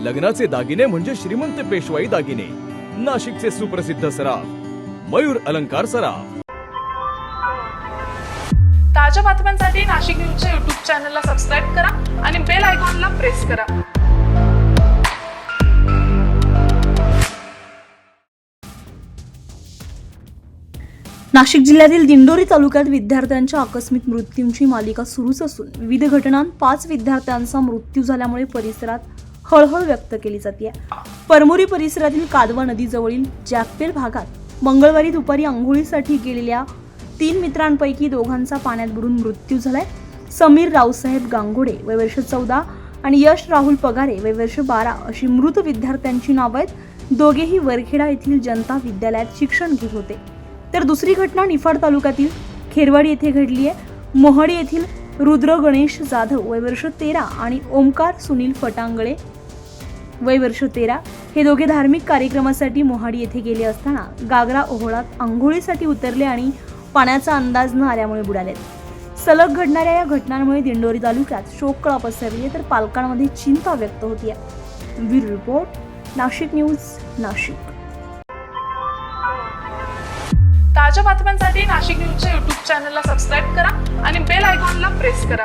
लग्नाचे दागिने म्हणजे श्रीमंत पेशवाई दागिने, नाशिकचे सुप्रसिद्ध सराफ मयूर अलंकार सराफ। ताज्या बातम्यांसाठी नाशिक न्यूजच्या YouTube चॅनलला सबस्क्राईब करा आणि बेल आयकॉनला प्रेस करा। नाशिक जिल्ह्यातील दिंडोरी तालुक्यात विद्यार्थ्यांच्या आकस्मिक मृत्यूंची मालिका सुरूच असून विविध घटनांत 5 विद्यार्थ्यांचा मृत्यू झाल्यामुळे परिसरात हळहळ व्यक्त केली जाते। परमोरी परिसरातील कादवा नदीजवळील जॅकपेल भागात मंगळवारी दुपारी अंघोळीसाठी गेलेल्या 3 मित्रांपैकी दोघांचा पाण्यात बुडून मृत्यू झालाय। समीर रावसाहेब गांगोडे वय वर्ष 14 आणि यश राहुल पगारे वय वर्ष 12 अशी मृत विद्यार्थ्यांची नावे आहेत। दोघेही वरखेडा येथील जनता विद्यालयात शिक्षण घेत होते। तर दुसरी घटना निफाड तालुक्यातील खेरवाडी येथे घडली आहे। मोहडी येथील रुद्र गणेश जाधव वय वर्ष 13 आणि ओमकार सुनील फटांगळे वय वर्ष 13 हे दोघे धार्मिक कार्यक्रमासाठी मोहाडी येथे गेले असताना गागरा ओहोळात अंघोळीसाठी उतरले आणि पाण्याचा अंदाज न आल्यामुळे बुडाले। सलग घडणाऱ्या या घटनांमुळे दिंडोरी तालुक्यात शोककळा पसरली तर पालकांमध्ये चिंता व्यक्त होती। Bureau report, Nashik news, Nashik. ताज्या बातम्यांसाठी नाशिक न्यूजच्या YouTube चॅनलला सबस्क्राईब करा आणि बेल आयकॉनला प्रेस करा।